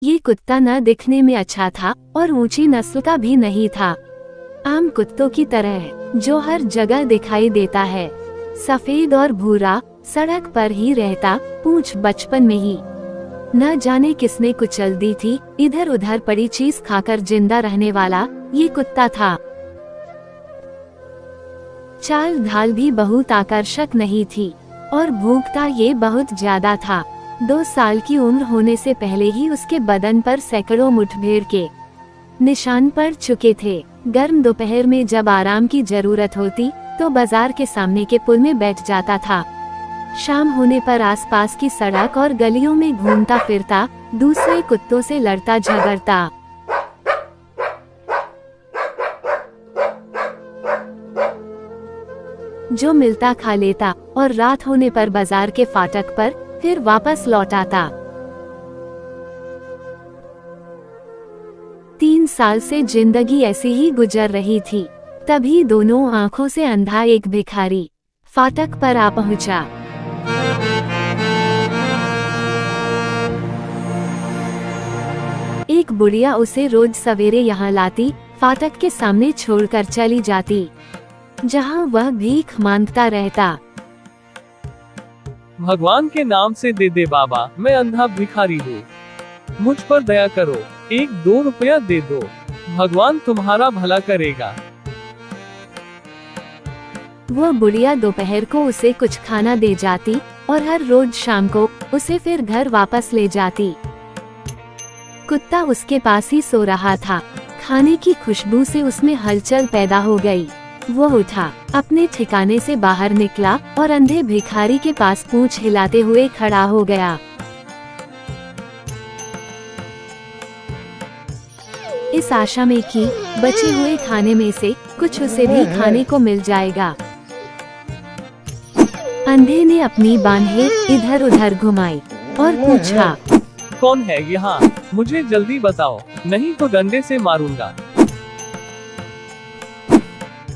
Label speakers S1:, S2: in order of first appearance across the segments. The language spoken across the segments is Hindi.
S1: ये कुत्ता न दिखने में अच्छा था और ऊंची नस्ल का भी नहीं था। आम कुत्तों की तरह जो हर जगह दिखाई देता है, सफेद और भूरा, सड़क पर ही रहता, पूंछ बचपन में ही। न जाने किसने कुचल दी थी, इधर उधर पड़ी चीज खाकर जिंदा रहने वाला ये कुत्ता था। चाल ढाल भी बहुत आकर्षक नहीं थी और भूखता ये बहुत ज्यादा था। 2 साल की उम्र होने से पहले ही उसके बदन पर सैकड़ों मुठभेड़ के निशान पड़ चुके थे। गर्म दोपहर में जब आराम की जरूरत होती तो बाजार के सामने के पुल में बैठ जाता था। शाम होने पर आसपास की सड़क और गलियों में घूमता फिरता, दूसरे कुत्तों से लड़ता झगड़ता। जो मिलता खा लेता और रात होने पर बाजार के फाटक पर फिर वापस लौट आता। 3 साल से जिंदगी ऐसी ही गुजर रही थी। तभी दोनों आंखों से अंधा एक भिखारी फाटक पर आ पहुंचा। एक बुढ़िया उसे रोज सवेरे यहाँ लाती, फाटक के सामने छोड़कर चली जाती, जहाँ वह भीख मांगता रहता।
S2: भगवान के नाम से दे दे बाबा, मैं अंधा भिखारी हूँ, मुझ पर दया करो, 1-2 रुपया दे दो, भगवान तुम्हारा भला करेगा।
S1: वह बुढ़िया दोपहर को उसे कुछ खाना दे जाती और हर रोज शाम को उसे फिर घर वापस ले जाती। कुत्ता उसके पास ही सो रहा था। खाने की खुशबू से उसमें हलचल पैदा हो गई। वो उठा, अपने ठिकाने से बाहर निकला और अंधे भिखारी के पास पूंछ हिलाते हुए खड़ा हो गया। इस आशा में कि बचे हुए खाने में से कुछ उसे भी खाने को मिल जाएगा। अंधे ने अपनी बाहें इधर उधर घुमाई और पूछा,
S2: कौन है यहाँ? मुझे जल्दी बताओ, नहीं तो डंडे से मारूंगा।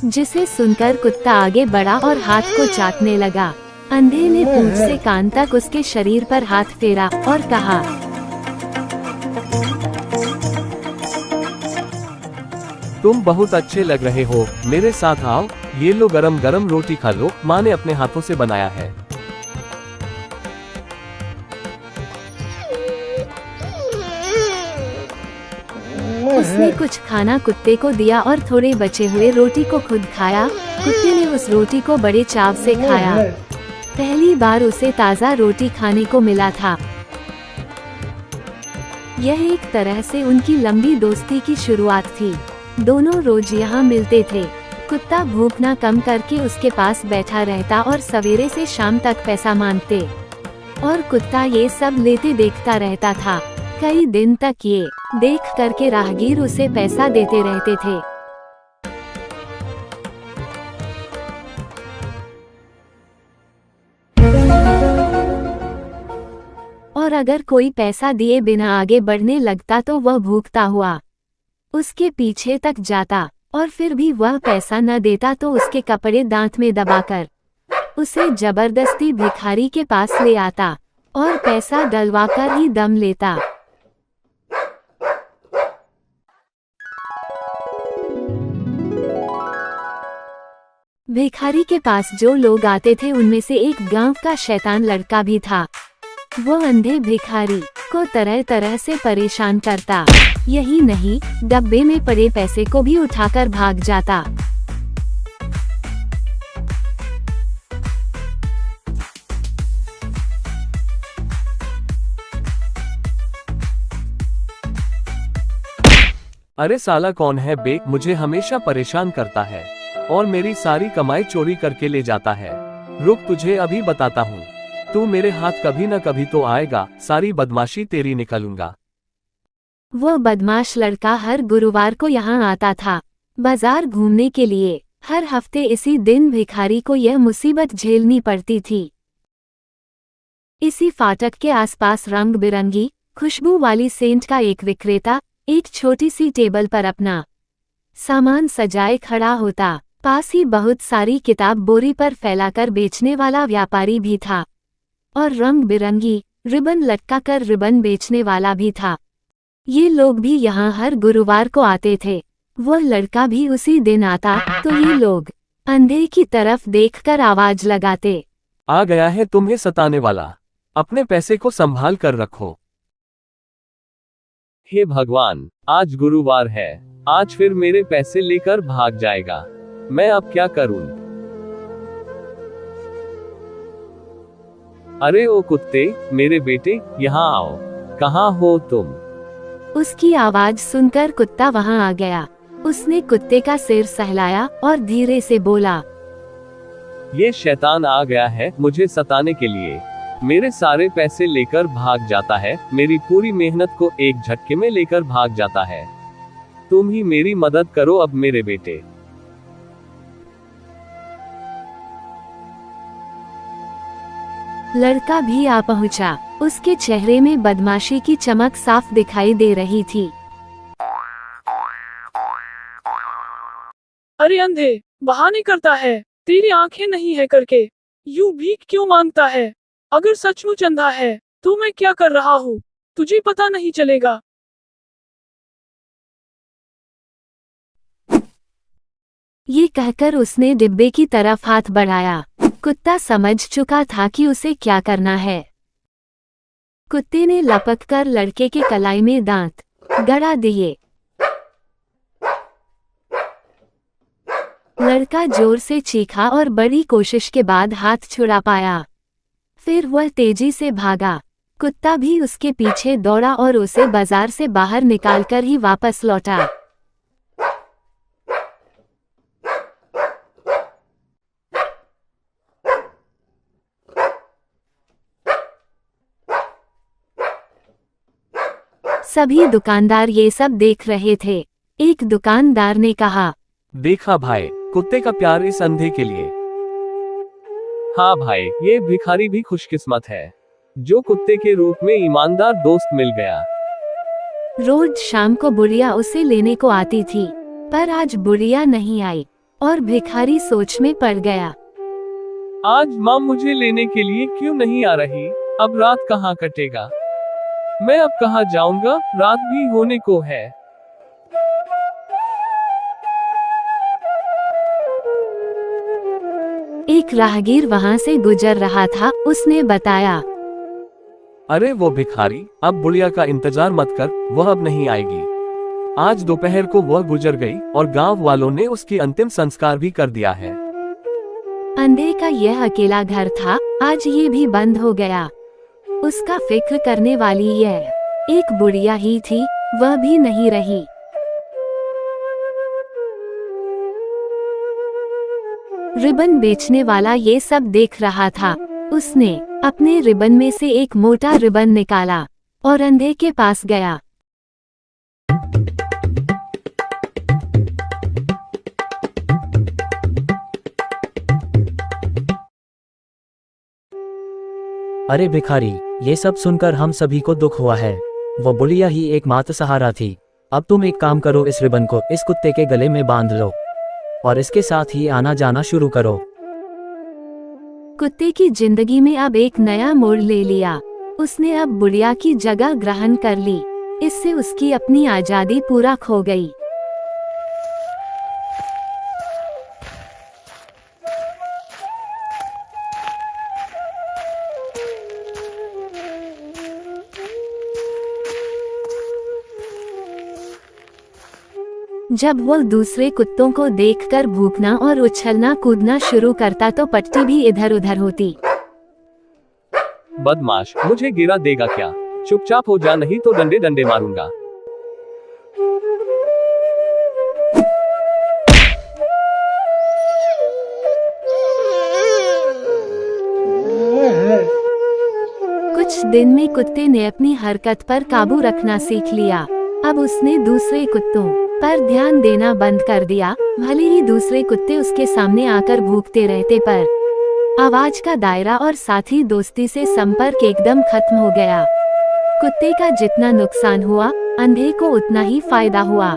S1: जिसे सुनकर कुत्ता आगे बढ़ा और हाथ को चाटने लगा। अंधे ने पूंछ से कान तक उसके शरीर पर हाथ फेरा और कहा,
S2: तुम बहुत अच्छे लग रहे हो, मेरे साथ आओ, ये लो गरम गरम रोटी खा लो, माँ ने अपने हाथों से बनाया है।
S1: उसने कुछ खाना कुत्ते को दिया और थोड़े बचे हुए रोटी को खुद खाया। कुत्ते ने उस रोटी को बड़े चाव से खाया। पहली बार उसे ताज़ा रोटी खाने को मिला था। यह एक तरह से उनकी लंबी दोस्ती की शुरुआत थी। दोनों रोज यहाँ मिलते थे। कुत्ता भूखना कम करके उसके पास बैठा रहता और सवेरे से शाम तक पैसा मांगते और कुत्ता ये सब लेते देखता रहता था। कई दिन तक ये देख करके राहगीर उसे पैसा देते रहते थे। और अगर कोई पैसा दिए बिना आगे बढ़ने लगता तो वह भूखता हुआ उसके पीछे तक जाता और फिर भी वह पैसा न देता तो उसके कपड़े दांत में दबाकर उसे जबरदस्ती भिखारी के पास ले आता और पैसा डलवाकर ही दम लेता। भिखारी के पास जो लोग आते थे उनमें से एक गांव का शैतान लड़का भी था। वो अंधे भिखारी को तरह तरह से परेशान करता। यही नहीं, डब्बे में पड़े पैसे को भी उठाकर भाग जाता।
S2: अरे साला कौन है बे, मुझे हमेशा परेशान करता है और मेरी सारी कमाई चोरी करके ले जाता है। रुक, तुझे अभी बताता हूँ, तू मेरे हाथ कभी न कभी तो आएगा, सारी बदमाशी तेरी निकालूंगा।
S1: वो बदमाश लड़का हर गुरुवार को यहाँ आता था बाजार घूमने के लिए। हर हफ्ते इसी दिन भिखारी को यह मुसीबत झेलनी पड़ती थी। इसी फाटक के आसपास रंग बिरंगी खुशबू वाली सेंट का एक विक्रेता एक छोटी सी टेबल पर अपना सामान सजाए खड़ा होता। पास ही बहुत सारी किताब बोरी पर फैलाकर बेचने वाला व्यापारी भी था और रंग बिरंगी रिबन लटका कर रिबन बेचने वाला भी था। ये लोग भी यहाँ हर गुरुवार को आते थे। वो लड़का भी उसी दिन आता तो ये लोग अंधे की तरफ देखकर आवाज लगाते।
S2: आ गया है तुम्हें सताने वाला, अपने पैसे को संभाल कर रखो। हे भगवान, आज गुरुवार है, आज फिर मेरे पैसे लेकर भाग जाएगा। मैं अब क्या करूं? अरे ओ कुत्ते, मेरे बेटे, यहाँ आओ। कहाँ हो तुम?
S1: उसकी आवाज सुनकर कुत्ता वहाँ आ गया। उसने कुत्ते का सिर सहलाया और धीरे से बोला,
S2: ये शैतान आ गया है मुझे सताने के लिए। मेरे सारे पैसे लेकर भाग जाता है, मेरी पूरी मेहनत को एक झटके में लेकर भाग जाता है। तुम ही मेरी मदद करो अब मेरे बेटे।
S1: लड़का भी आ पहुंचा। उसके चेहरे में बदमाशी की चमक साफ दिखाई दे रही थी।
S3: अरे अंधे, बहाने करता है, तेरी आंखें नहीं है करके यूं भीख क्यों मांगता है? अगर सचमुच अंधा है तो मैं क्या कर रहा हूँ तुझे पता नहीं चलेगा।
S1: ये कहकर उसने डिब्बे की तरफ हाथ बढ़ाया। कुत्ता समझ चुका था कि उसे क्या करना है। कुत्ते ने लपककर लड़के के कलाई में दांत गड़ा दिए। लड़का जोर से चीखा और बड़ी कोशिश के बाद हाथ छुड़ा पाया। फिर वह तेजी से भागा। कुत्ता भी उसके पीछे दौड़ा और उसे बाजार से बाहर निकालकर ही वापस लौटा। सभी दुकानदार ये सब देख रहे थे। एक दुकानदार ने कहा,
S2: देखा भाई, कुत्ते का प्यार इस अंधे के लिए। हाँ भाई, ये भिखारी भी खुशकिस्मत है जो कुत्ते के रूप में ईमानदार दोस्त मिल गया।
S1: रोज शाम को बुढ़िया उसे लेने को आती थी, पर आज बुढ़िया नहीं आई और भिखारी सोच में पड़ गया।
S2: आज माँ मुझे लेने के लिए क्यों नहीं आ रही? अब रात कहाँ कटेगा? मैं अब कहाँ जाऊंगा? रात भी होने को है।
S1: एक राहगीर वहाँ से गुजर रहा था। उसने बताया,
S2: अरे वो भिखारी, अब बुढ़िया का इंतजार मत कर, वह अब नहीं आएगी। आज दोपहर को वह गुजर गई और गांव वालों ने उसकी अंतिम संस्कार भी कर दिया है।
S1: अंधे का यह अकेला घर था, आज ये भी बंद हो गया। उसका फिक्र करने वाली यह एक बुढ़िया ही थी, वह भी नहीं रही। रिबन बेचने वाला ये सब देख रहा था। उसने अपने रिबन में से एक मोटा रिबन निकाला और अंधे के पास गया।
S4: अरे भिखारी, ये सब सुनकर हम सभी को दुख हुआ है। वो बुढ़िया ही एकमात्र सहारा थी। अब तुम एक काम करो, इस रिबन को इस कुत्ते के गले में बांध लो और इसके साथ ही आना जाना शुरू करो।
S1: कुत्ते की जिंदगी में अब एक नया मोड़ ले लिया। उसने अब बुढ़िया की जगह ग्रहण कर ली। इससे उसकी अपनी आजादी पूरा खो गई। जब वो दूसरे कुत्तों को देखकर भूखना और उछलना कूदना शुरू करता तो पट्टी भी इधर उधर होती।
S2: बदमाश, मुझे गिरा देगा क्या? चुपचाप हो जा, नहीं तो डंडे डंडे मारूंगा।
S1: कुछ दिन में कुत्ते ने अपनी हरकत पर काबू रखना सीख लिया। अब उसने दूसरे कुत्तों पर ध्यान देना बंद कर दिया। भले ही दूसरे कुत्ते उसके सामने आकर भूखते रहते, पर आवाज का दायरा और साथ ही दोस्ती से संपर्क एकदम खत्म हो गया। कुत्ते का जितना नुकसान हुआ, अंधे को उतना ही फायदा हुआ।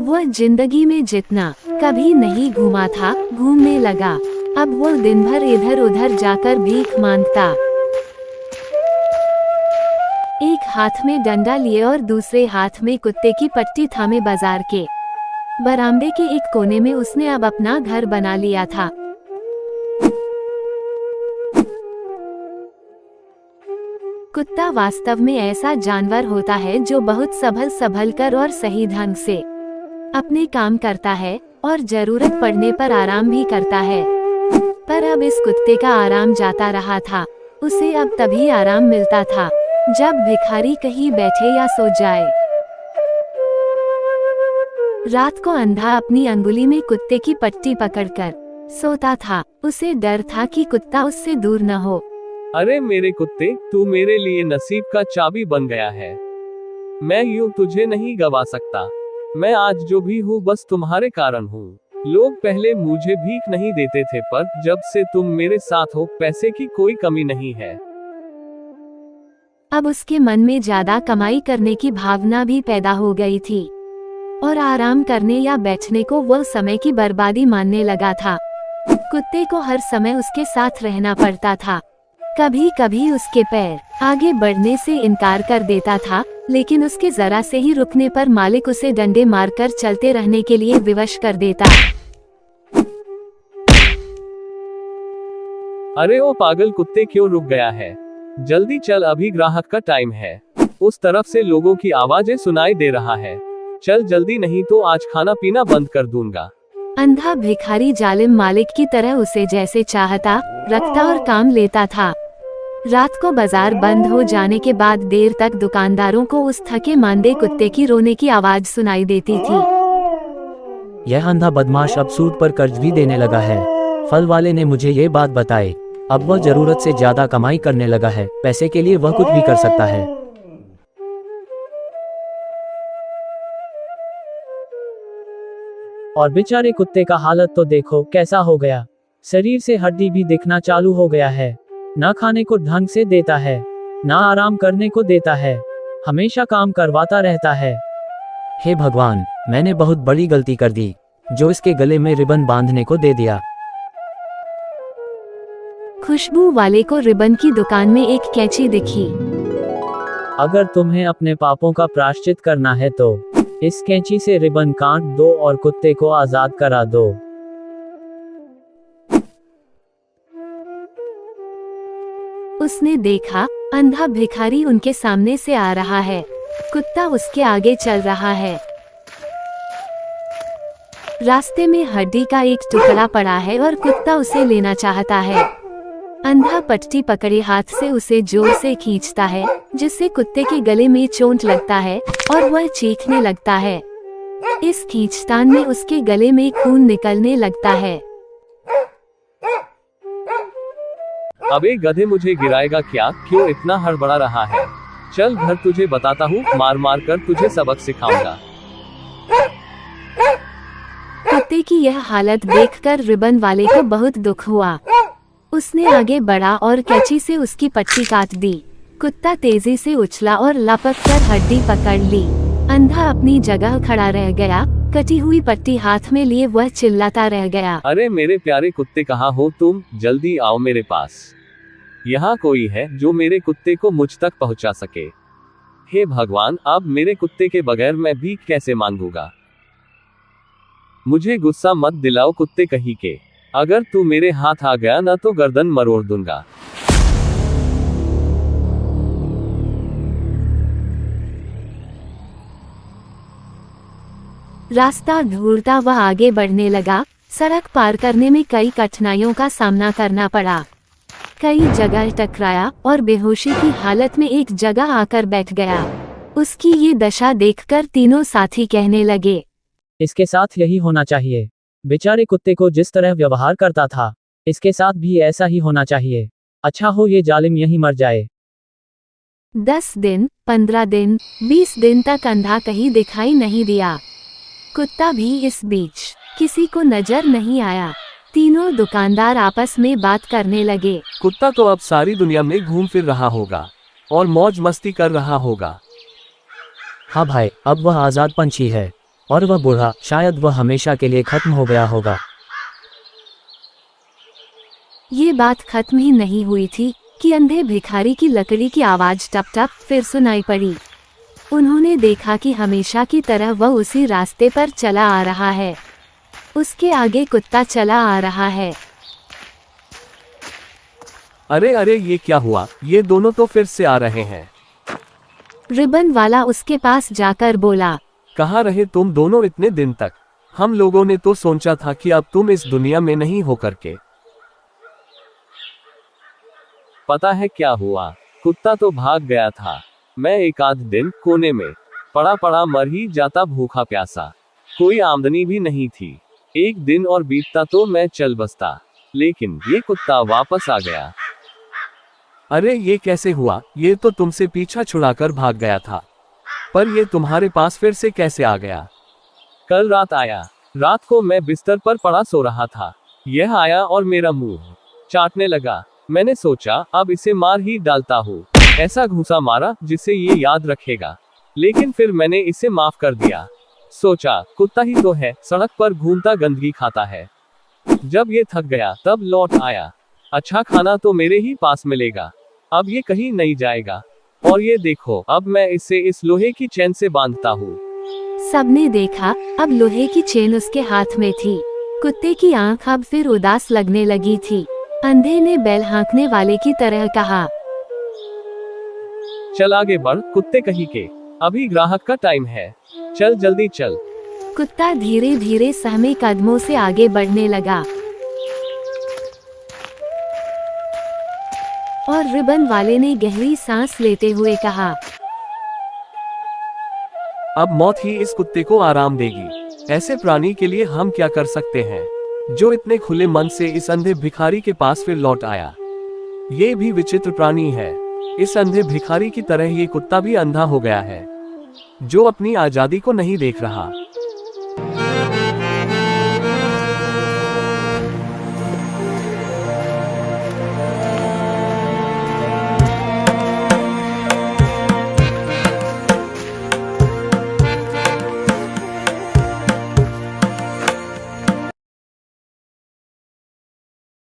S1: वह जिंदगी में जितना कभी नहीं घूमा था, घूमने लगा। अब वो दिन भर इधर उधर जाकर भीख मांगता। एक हाथ में डंडा लिए और दूसरे हाथ में कुत्ते की पट्टी थामे बाजार के बरामदे के एक कोने में उसने अब अपना घर बना लिया था। कुत्ता वास्तव में ऐसा जानवर होता है जो बहुत संभल कर और सही ढंग से अपने काम करता है और जरूरत पड़ने पर आराम भी करता है। पर अब इस कुत्ते का आराम जाता रहा था। उसे अब तभी आराम मिलता था जब भिखारी कहीं बैठे या सो जाए। रात को अंधा अपनी अंगुली में कुत्ते की पट्टी पकड़कर सोता था। उसे डर था कि कुत्ता उससे दूर न हो।
S2: अरे मेरे कुत्ते, तू मेरे लिए नसीब का चाबी बन गया है। मैं यूं तुझे नहीं गवा सकता। मैं आज जो भी हूँ बस तुम्हारे कारण हूँ। लोग पहले मुझे भीख नहीं देते थे, पर जब से तुम मेरे साथ हो पैसे की कोई कमी नहीं है।
S1: अब उसके मन में ज्यादा कमाई करने की भावना भी पैदा हो गई थी और आराम करने या बैठने को वह समय की बर्बादी मानने लगा था। कुत्ते को हर समय उसके साथ रहना पड़ता था। कभी कभी उसके पैर आगे बढ़ने से इनकार कर देता था, लेकिन उसके जरा से ही रुकने पर मालिक उसे डंडे मारकर चलते रहने के लिए विवश कर देता।
S2: अरे ओ पागल कुत्ते, क्यों रुक गया है? जल्दी चल, अभी ग्राहक का टाइम है। उस तरफ से लोगों की आवाजें सुनाई दे रहा है। चल जल्दी, नहीं तो आज खाना पीना बंद कर दूंगा।
S1: अंधा भिखारी जालिम मालिक की तरह उसे जैसे चाहता रखता और काम लेता था। रात को बाजार बंद हो जाने के बाद देर तक दुकानदारों को उस थके मांदे कुत्ते की रोने की आवाज सुनाई देती थी।
S4: यह अंधा बदमाश अब सूद पर कर्ज भी देने लगा है। फल वाले ने मुझे ये बात बताई। अब वह जरूरत से ज्यादा कमाई करने लगा है। पैसे के लिए वह कुछ भी कर सकता है। और बेचारे कुत्ते का हालत तो देखो कैसा हो गया। शरीर से हड्डी भी दिखना चालू हो गया है। ना खाने को ढंग से देता है, ना आराम करने को देता है, हमेशा काम करवाता रहता है। हे भगवान, मैंने बहुत बड़ी गलती कर दी जो इसके गले में रिबन बांधने को दे दिया।
S1: खुशबू वाले को रिबन की दुकान में एक कैंची दिखी।
S3: अगर तुम्हें अपने पापों का प्रायश्चित करना है तो इस कैंची से रिबन काट दो और कुत्ते को आजाद करा दो।
S1: उसने देखा अंधा भिखारी उनके सामने से आ रहा है। कुत्ता उसके आगे चल रहा है। रास्ते में हड्डी का एक टुकड़ा पड़ा है और कुत्ता उसे लेना चाहता है। अंधा पट्टी पकड़े हाथ से उसे जोर से खींचता है, जिससे कुत्ते के गले में चोट लगता है और वह चीखने लगता है। इस खींचतान में उसके गले में खून निकलने लगता है।
S2: अबे गधे, मुझे गिराएगा क्या? क्यों इतना हड़बड़ा रहा है? चल घर तुझे बताता हूँ, मार मार कर तुझे सबक सिखाऊंगा।
S1: कुत्ते की यह हालत देखकर रिबन वाले को बहुत दुख हुआ। उसने आगे बढ़ा और कैंची से उसकी पट्टी काट दी। कुत्ता तेजी से उछला और लपक कर हड्डी पकड़ ली। अंधा अपनी जगह खड़ा रह गया। कटी हुई पट्टी हाथ में लिए वह चिल्लाता रह गया।
S2: अरे मेरे प्यारे कुत्ते, कहाँ हो तुम? जल्दी आओ मेरे पास। यहाँ कोई है जो मेरे कुत्ते को मुझ तक पहुँचा सके। हे भगवान, अब मेरे कुत्ते के बगैर मैं भीख कैसे मांगूंगा? मुझे गुस्सा मत दिलाओ कुत्ते कहीं के। अगर तू मेरे हाथ आ गया ना तो गर्दन मरोड़ दूंगा।
S1: रास्ता ढूंढता वह आगे बढ़ने लगा। सड़क पार करने में कई कठिनाइयों का सामना करना पड़ा। कई जगह टकराया और बेहोशी की हालत में एक जगह आकर बैठ गया। उसकी ये दशा देखकर तीनों साथी कहने लगे,
S3: इसके साथ यही होना चाहिए। बेचारे कुत्ते को जिस तरह व्यवहार करता था, इसके साथ भी ऐसा ही होना चाहिए। अच्छा हो ये जालिम यहीं मर जाए।
S1: 10 दिन, 15 दिन, 20 दिन तक अंधा कहीं दिखाई नहीं दिया। कुत्ता भी इस बीच किसी को नजर नहीं आया। तीनों दुकानदार आपस में बात करने लगे।
S2: कुत्ता तो अब सारी दुनिया में घूम फिर रहा होगा और मौज मस्ती कर रहा होगा।
S4: हाँ भाई, अब वह आजाद पंछी है और वह बूढ़ा, शायद वह हमेशा के लिए खत्म हो गया होगा।
S1: ये बात खत्म ही नहीं हुई थी कि अंधे भिखारी की लकड़ी की आवाज टप टप फिर सुनाई पड़ी। उन्होंने देखा कि हमेशा की तरह वह उसी रास्ते पर चला आ रहा है। उसके आगे कुत्ता चला आ रहा है।
S2: अरे अरे, ये क्या हुआ? ये दोनों तो फिर से आ रहे हैं।
S1: रिबन वाला उसके पास जाकर बोला,
S2: कहाँ रहे तुम दोनों इतने दिन तक? हम लोगों ने तो सोचा था कि अब तुम इस दुनिया में नहीं हो करके। पता है क्या हुआ? कुत्ता तो भाग गया था। मैं एक आध दिन कोने में पड़ा पड़ा मर ही जाता, भूखा प्यासा। कोई आमदनी भी नहीं थी। एक दिन और बीतता तो मैं चल बसता, लेकिन ये कुत्ता वापस आ गया। अरे ये कैसे हुआ? ये तो तुमसे पीछा छुड़ाकर भाग गया था, पर ये तुम्हारे पास फिर से कैसे आ गया? कल रात आया। रात को मैं बिस्तर पर पड़ा सो रहा था। यह आया और मेरा मुंह चाटने लगा। मैंने सोचा अब इसे मार ही डालता हूँ। ऐसा घूंसा मारा जिससे ये याद रखेगा, लेकिन फिर मैंने इसे माफ कर दिया। सोचा कुत्ता ही तो है, सड़क पर घूमता गंदगी खाता है। जब ये थक गया तब लौट आया। अच्छा खाना तो मेरे ही पास मिलेगा, अब ये कहीं नहीं जाएगा। और ये देखो, अब मैं इसे इस लोहे की चेन से बांधता हूँ।
S1: सबने देखा अब लोहे की चेन उसके हाथ में थी। कुत्ते की आंख अब फिर उदास लगने लगी थी। अंधे ने बैल हाँकने वाले की तरह कहा,
S2: चल आगे बढ़ कुत्ते कहीं के, अभी ग्राहक का टाइम है, चल जल्दी चल।
S1: कुत्ता धीरे धीरे सहमे कदमों से आगे बढ़ने लगा और रिबन वाले ने गहरी सांस लेते हुए कहा,
S2: अब मौत ही इस कुत्ते को आराम देगी। ऐसे प्राणी के लिए हम क्या कर सकते हैं, जो इतने खुले मन से इस अंधे भिखारी के पास फिर लौट आया। ये भी विचित्र प्राणी है। इस अंधे भिखारी की तरह ये कुत्ता भी अंधा हो गया है, जो अपनी आजादी को नहीं देख रहा।